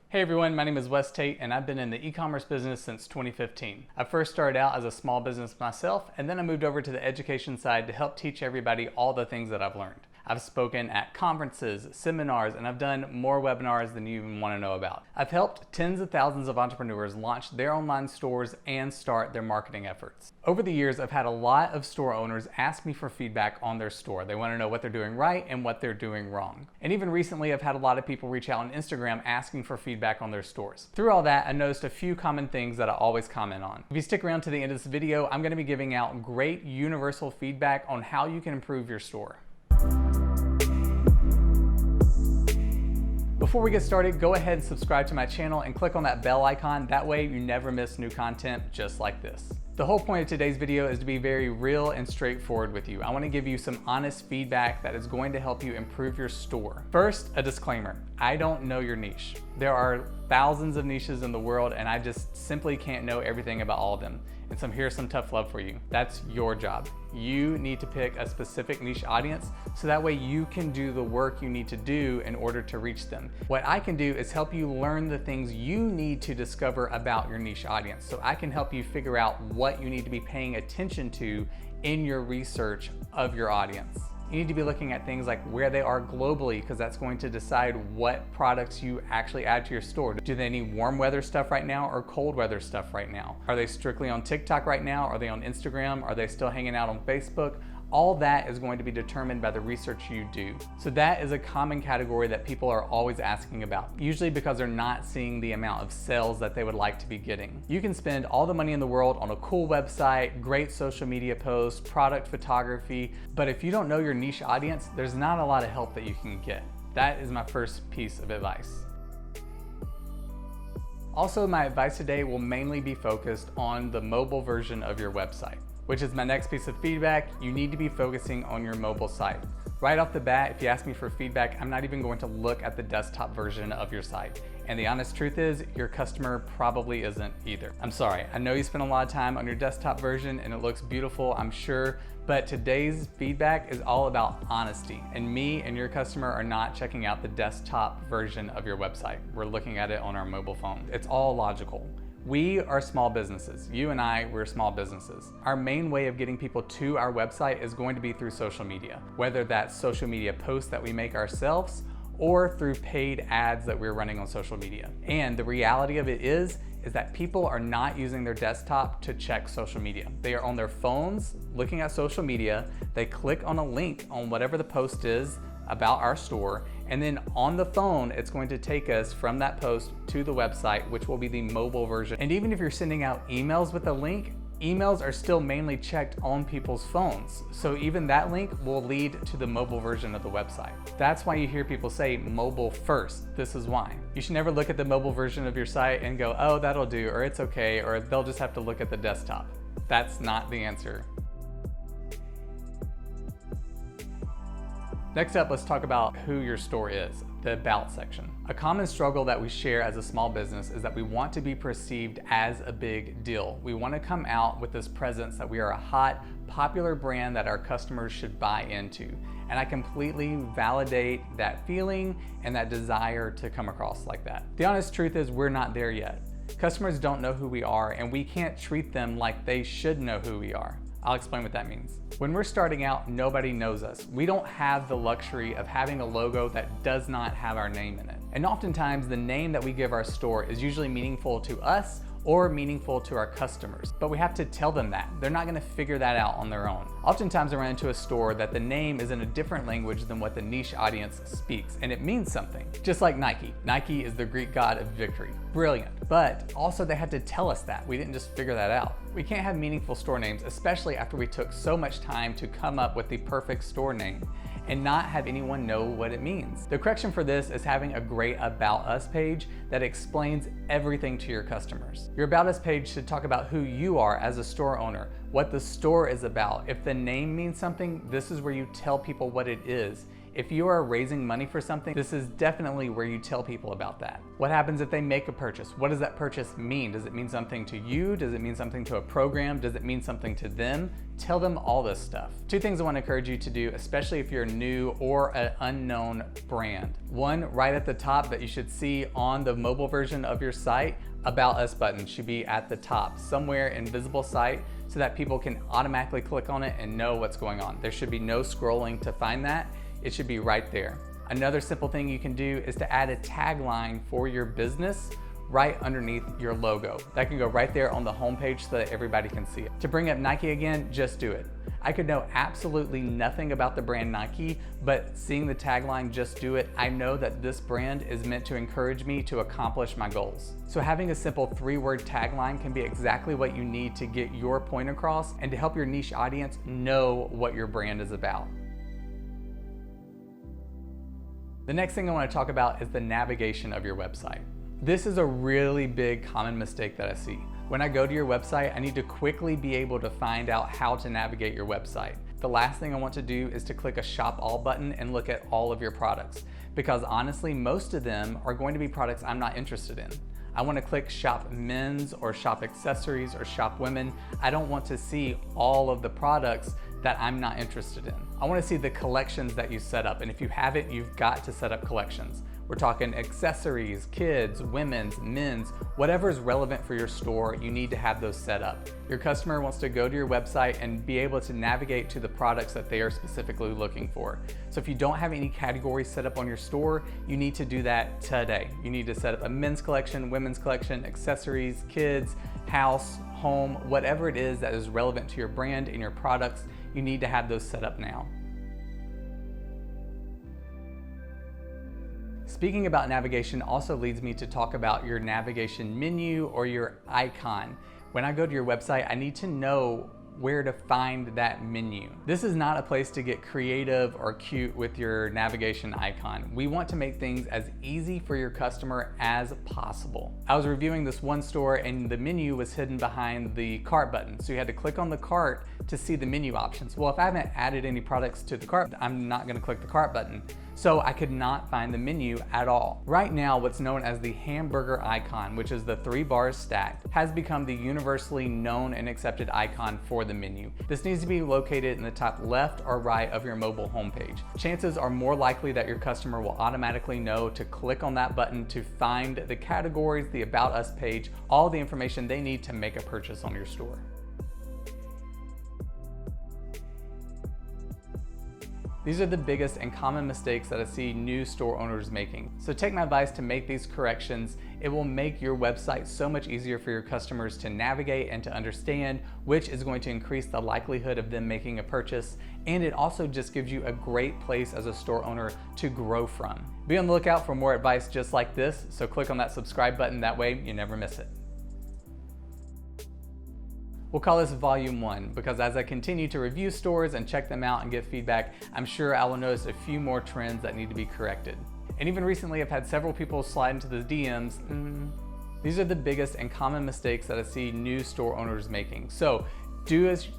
Hey everyone, my name is Wes Tate and I've been in the e-commerce business since 2015. I first started out as a small business myself and then I moved over to the education side to help teach everybody all the things that I've learned. I've spoken at conferences, seminars, and I've done more webinars than you even want to know about. I've helped tens of thousands of entrepreneurs launch their online stores and start their marketing efforts. Over the years, I've had a lot of store owners ask me for feedback on their store. They want to know what they're doing right and what they're doing wrong. And even recently, I've had a lot of people reach out on Instagram asking for feedback on their stores. Through all that, I noticed a few common things that I always comment on. If you stick around to the end of this video, I'm going to be giving out great universal feedback on how you can improve your store. Before we get started, go ahead and subscribe to my channel and click on that bell icon. That way you never miss new content just like this. The whole point of today's video is to be very real and straightforward with you. I want to give you some honest feedback that is going to help you improve your store. First, a disclaimer. I don't know your niche. There are thousands of niches in the world and I just simply can't know everything about all of them. And so here's some tough love for you. That's your job. You need to pick a specific niche audience so that way you can do the work you need to do in order to reach them. What I can do is help you learn the things you need to discover about your niche audience. So I can help you figure out what you need to be paying attention to in your research of your audience. You need to be looking at things like where they are globally, because that's going to decide what products you actually add to your store. Do they need warm weather stuff right now or cold weather stuff right now? Are they strictly on TikTok right now? Are they on Instagram? Are they still hanging out on Facebook? All that is going to be determined by the research you do. So that is a common category that people are always asking about, usually because they're not seeing the amount of sales that they would like to be getting. You can spend all the money in the world on a cool website, great social media posts, product photography, but if you don't know your niche audience, there's not a lot of help that you can get. That is my first piece of advice. Also, my advice today will mainly be focused on the mobile version of your website, which is my next piece of feedback. You need to be focusing on your mobile site. Right off the bat, if you ask me for feedback, I'm not even going to look at the desktop version of your site. And the honest truth is, your customer probably isn't either. I'm sorry, I know you spend a lot of time on your desktop version and it looks beautiful, I'm sure, but today's feedback is all about honesty. And me and your customer are not checking out the desktop version of your website. We're looking at it on our mobile phone. It's all logical. We are small businesses. You and I, we're small businesses. Our main way of getting people to our website is going to be through social media, whether that's social media posts that we make ourselves or through paid ads that we're running on social media. And the reality of it is that people are not using their desktop to check social media. They are on their phones looking at social media. They click on a link on whatever the post is about our store, and then on the phone, it's going to take us from that post to the website, which will be the mobile version. And even if you're sending out emails with a link, emails are still mainly checked on people's phones. So even that link will lead to the mobile version of the website. That's why you hear people say mobile first. This is why. You should never look at the mobile version of your site and go, oh, that'll do, or it's okay, or they'll just have to look at the desktop. That's not the answer. Next up, let's talk about who your store is, the About section. A common struggle that we share as a small business is that we want to be perceived as a big deal. We want to come out with this presence that we are a hot, popular brand that our customers should buy into. And I completely validate that feeling and that desire to come across like that. The honest truth is we're not there yet. Customers don't know who we are and we can't treat them like they should know who we are. I'll explain what that means. When we're starting out, nobody knows us. We don't have the luxury of having a logo that does not have our name in it. And oftentimes the name that we give our store is usually meaningful to us or meaningful to our customers, but we have to tell them that. They're not gonna figure that out on their own. Oftentimes I run into a store that the name is in a different language than what the niche audience speaks, and it means something. Just like Nike. Nike is the Greek god of victory. Brilliant. But also they had to tell us that. We didn't just figure that out. We can't have meaningful store names, especially after we took so much time to come up with the perfect store name and not have anyone know what it means. The correction for this is having a great About Us page that explains everything to your customers. Your About Us page should talk about who you are as a store owner, what the store is about. If the name means something, this is where you tell people what it is. If you are raising money for something, this is definitely where you tell people about that. What happens if they make a purchase? What does that purchase mean? Does it mean something to you? Does it mean something to a program? Does it mean something to them? Tell them all this stuff. Two things I want to encourage you to do, especially if you're new or an unknown brand. One, right at the top that you should see on the mobile version of your site, About Us button should be at the top, somewhere in visible sight, so that people can automatically click on it and know what's going on. There should be no scrolling to find that. It should be right there. Another simple thing you can do is to add a tagline for your business right underneath your logo. That can go right there on the homepage so that everybody can see it. To bring up Nike again, just do it. I could know absolutely nothing about the brand Nike, but seeing the tagline, just do it, I know that this brand is meant to encourage me to accomplish my goals. So having a simple 3-word tagline can be exactly what you need to get your point across and to help your niche audience know what your brand is about. The next thing I want to talk about is the navigation of your website. This is a really big common mistake that I see. When I go to your website, I need to quickly be able to find out how to navigate your website. The last thing I want to do is to click a Shop All button and look at all of your products, because honestly, most of them are going to be products I'm not interested in. I want to click Shop Men's or Shop Accessories or Shop Women. I don't want to see all of the products that I'm not interested in. I want to see the collections that you set up, and if you haven't, you've got to set up collections. We're talking accessories, kids, women's, men's, whatever is relevant for your store, you need to have those set up. Your customer wants to go to your website and be able to navigate to the products that they are specifically looking for. So if you don't have any categories set up on your store, you need to do that today. You need to set up a men's collection, women's collection, accessories, kids, house, home, whatever it is that is relevant to your brand and your products, you need to have those set up now. Speaking about navigation also leads me to talk about your navigation menu or your icon. When I go to your website, I need to know where to find that menu. This is not a place to get creative or cute with your navigation icon. We want to make things as easy for your customer as possible. I was reviewing this one store and the menu was hidden behind the cart button. So you had to click on the cart to see the menu options. Well, if I haven't added any products to the cart, I'm not gonna click the cart button. So I could not find the menu at all. Right now, what's known as the hamburger icon, which is the 3 bars stacked, has become the universally known and accepted icon for the menu. This needs to be located in the top left or right of your mobile homepage. Chances are more likely that your customer will automatically know to click on that button to find the categories, the About Us page, all the information they need to make a purchase on your store. These are the biggest and common mistakes that I see new store owners making. So take my advice to make these corrections. It will make your website so much easier for your customers to navigate and to understand, which is going to increase the likelihood of them making a purchase. And it also just gives you a great place as a store owner to grow from. Be on the lookout for more advice just like this, so click on that subscribe button, that way you never miss it. We'll call this Volume 1 because as I continue to review stores and check them out and get feedback, I'm sure I will notice a few more trends that need to be corrected. And even recently, I've had several people slide into the DMs. These are the biggest and common mistakes that I see new store owners making. So do as